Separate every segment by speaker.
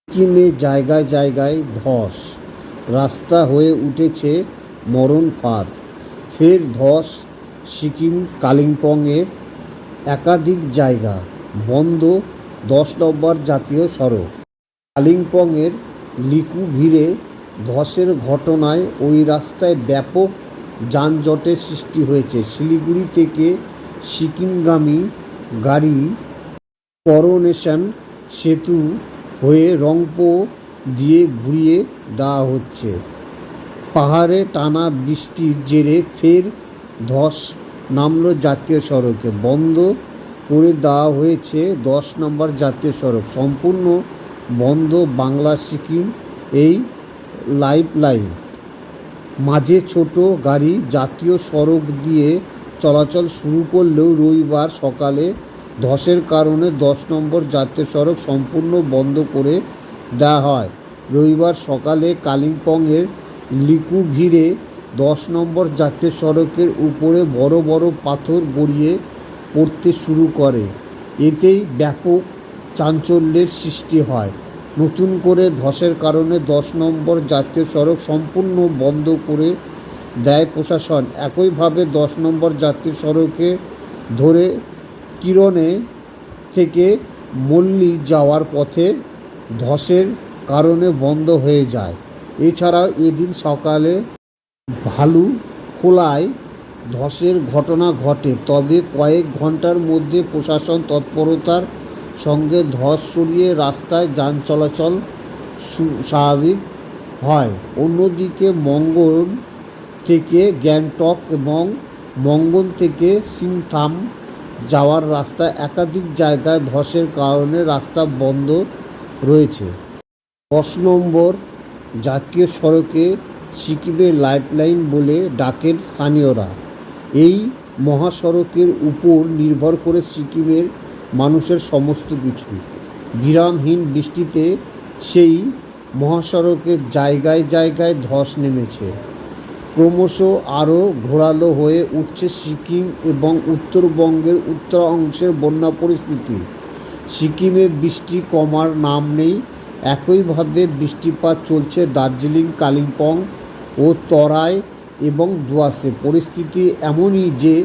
Speaker 1: সিকিমে জায়গায় জায়গায় ধস, রাস্তা হয়ে উঠেছে মরণ ফাঁদ। ফের ধস সিকিম কালিম্পংয়ের একাধিক জায়গা, বন্ধ 10 নম্বর জাতীয় সড়ক। কালিম্পংয়ের লিকুভিরে ধসের ঘটনায় ওই রাস্তায় ব্যাপক যানজটের সৃষ্টি হয়েছে। শিলিগুড়ি থেকে সিকিমগামী গাড়ি করোনেশন সেতু হয়ে রংপো দিয়ে ঘুরিয়ে দেওয়া হচ্ছে। পাহাড়ে টানা বৃষ্টির জেরে ফের ধস নামল জাতীয় সড়কে। বন্ধ করে দেওয়া হয়েছে 10 নম্বর জাতীয় সড়ক। সম্পূর্ণ বন্ধ বাংলা সিকিম এই লাইফলাইন। মাঝে ছোট গাড়ি জাতীয় সড়ক দিয়ে চলাচল শুরু করলেও রবিবার সকালে ধসের কারণে 10 নম্বর জাতীয় সড়ক সম্পূর্ণ বন্ধ করে দেওয়া হয়। রবিবার সকালে কালিম্পংয়ের লিকুভিরে 10 নম্বর জাতীয় সড়কের উপরে বড় বড় পাথর গড়িয়ে পড়তে শুরু করে। এতেই ব্যাপক চাঞ্চল্যের সৃষ্টি হয়। নতুন করে ধসের কারণে 10 নম্বর জাতীয় সড়ক সম্পূর্ণ বন্ধ করে দেয় প্রশাসন। একইভাবে 10 নম্বর জাতীয় সড়কে ধরে কিরণে থেকে মল্লি যাওয়ার পথে ধসের কারণে বন্ধ হয়ে যায়। এছাড়াও এদিন সকালে ভালুখোলায় ধসের ঘটনা ঘটে, তবে কয়েক ঘন্টার মধ্যে প্রশাসন তৎপরতার সঙ্গে ধস সরিয়ে রাস্তায় যান চলাচল স্বাভাবিক হয়। অন্যদিকে মঙ্গন থেকে গ্যাংটক এবং মঙ্গন থেকে সিংথাম যাওয়ার রাস্তায় একাধিক জায়গায় ধসের কারণে রাস্তা বন্ধ রয়েছে। 10 নম্বর জাতীয় সড়কে সিকিমের লাইফলাইন বলে ডাকেন স্থানীয়রা। এই মহাসড়কের উপর নির্ভর করে সিকিমের মানুষের সমস্ত কিছু। বিরামহীন বৃষ্টিতে সেই মহাসড়কের জায়গায় জায়গায় ধস নেমেছে। ক্রমশ আরও ঘোরালো হয়ে উঠছে সিকিম এবং উত্তরবঙ্গের উত্তর অংশের বন্যা পরিস্থিতি। সিকিমে বৃষ্টি কমার নাম নেই। একইভাবে বৃষ্টিপাত চলছে দার্জিলিং, কালিম্পং ও তরাই এবং ডুয়ার্সে। পরিস্থিতি এমনই যে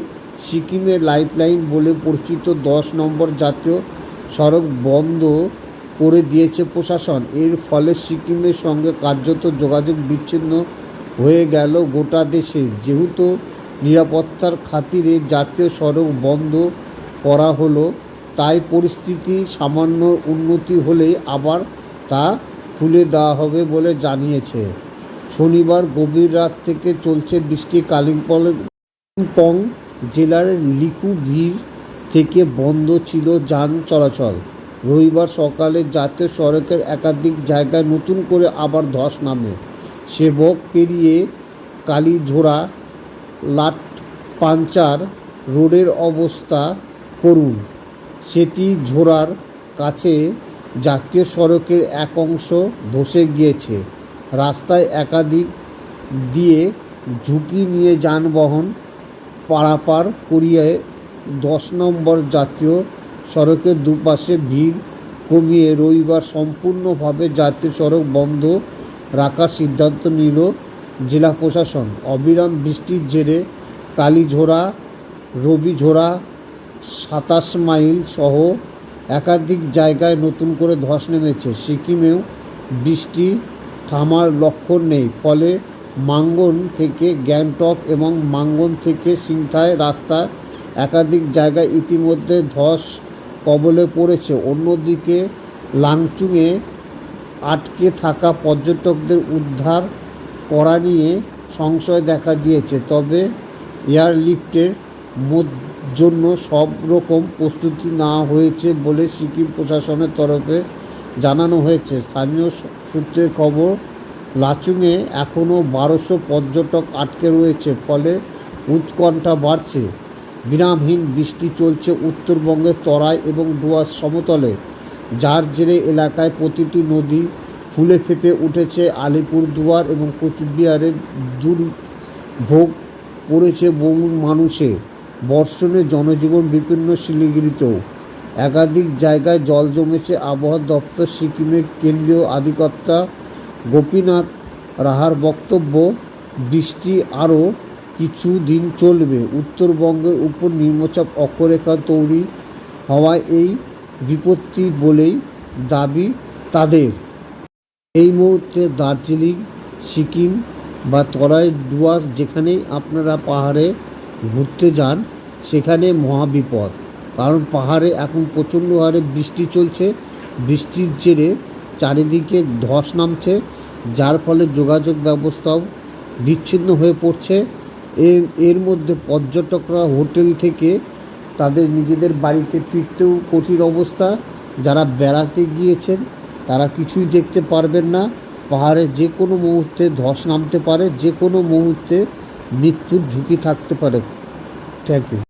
Speaker 1: সিকিমের লাইফলাইন বলে পরিচিত 10 নম্বর জাতীয় সড়ক বন্ধ করে দিয়েছে প্রশাসন। এর ফলে সিকিমের সঙ্গে কার্যত যোগাযোগ বিচ্ছিন্ন হয়ে গেল গোটা দেশে। যেহেতু নিরাপত্তার খাতিরে জাতীয় সড়ক বন্ধ করা হলো, তাই পরিস্থিতি সামান্য উন্নতি হলেই আবার তা খুলে দেওয়া হবে বলে জানিয়েছে। শনিবার গভীর রাত থেকে চলছে বৃষ্টি। কালিম্পং জেলার লিকুভির থেকে বন্ধ ছিল যান চলাচল। রবিবার সকালে জাতীয় সড়কের একাধিক জায়গায় নতুন করে আবার ধস নামে। সেবক পেরিয়ে কালীঝোড়া লাটপাঞ্চার রোডের অবস্থা করুন। সেতিঝোড়ার কাছে জাতীয় সড়কের এক অংশ ধসে গিয়েছে। রাস্তায় একাধিক দিয়ে ঝুঁকি নিয়ে যানবাহন পারাপার করিয়ে 10 নম্বর জাতীয় সড়কের দুপাশে ভিড় কমিয়ে রবিবার সম্পূর্ণভাবে জাতীয় সড়ক বন্ধ রাখার সিদ্ধান্ত নিল জেলা প্রশাসন। অবিরাম বৃষ্টির জেরে কালীঝোড়া, রবিঝোড়া, 27 মাইল সহ একাধিক জায়গায় নতুন করে ধস নেমেছে। সিকিমেও বৃষ্টি থামার লক্ষণ নেই। ফলে মাঙ্গন থেকে গ্যাংটক এবং মাঙ্গন থেকে সিংথাই রাস্তা একাধিক জায়গায় ইতিমধ্যে ধস কবলে পড়েছে। অন্যদিকে লাংচুংয়ে আটকে থাকা পর্যটকদের উদ্ধার করা নিয়ে সংশয় দেখা দিয়েছে। তবে এয়ারলিফটের জন্য সব রকম প্রস্তুতি নেওয়া হয়েছে বলে সিকিম প্রশাসনের তরফে জানানো হয়েছে। স্থানীয় সূত্রের খবর, লাচুংয়ে এখনও 1200 পর্যটক আটকে রয়েছে। ফলে উৎকণ্ঠা বাড়ছে। বিরামহীন বৃষ্টি চলছে উত্তরবঙ্গের তরাই এবং ডুয়ার্স সমতলে, যার জেরে এলাকায় প্রতিটি নদী ফুলে ফেঁপে উঠেছে। আলিপুরদুয়ার এবং কোচবিহারে দুর্ভোগ পড়েছে বহু মানুষের। বর্ষণে জনজীবন বিপন্ন। শিলিগুড়িতেও একাধিক জায়গায় জল জমেছে। আবহাওয়া দপ্তর সিকিমের কেন্দ্রীয় অধিকর্তা গোপীনাথ রাহার বক্তব্য, বৃষ্টি আরও কিছু দিন চলবে। উত্তরবঙ্গের উপর নিম্নচাপ অক্ষরেখা তৈরি হওয়ায় এই বিপত্তি বলেই দাবি তাদের। এই মুহূর্তে দার্জিলিং, সিকিম বা তরাই ডুয়ার্স যেখানেই আপনারা পাহাড়ে ঘুরতে যান সেখানে মহাবিপদ। কারণ পাহাড়ে এখন প্রচণ্ড হারে বৃষ্টি চলছে। বৃষ্টির জেরে চারিদিকে ধস নামছে, যার ফলে যোগাযোগ ব্যবস্থাও বিচ্ছিন্ন হয়ে পড়ছে। এর মধ্যে পর্যটকরা হোটেল থেকে তাদের নিজেদের বাড়িতে ফিরতেও কঠিন অবস্থা। যারা বেড়াতে গিয়েছেন তারা কিছুই দেখতে পারবেন না। পাহাড়ে যে কোনো মুহূর্তে ধস নামতে পারে, যে কোনো মুহূর্তে মৃত্যুর ঝুঁকি থাকতে পারে। Thank you.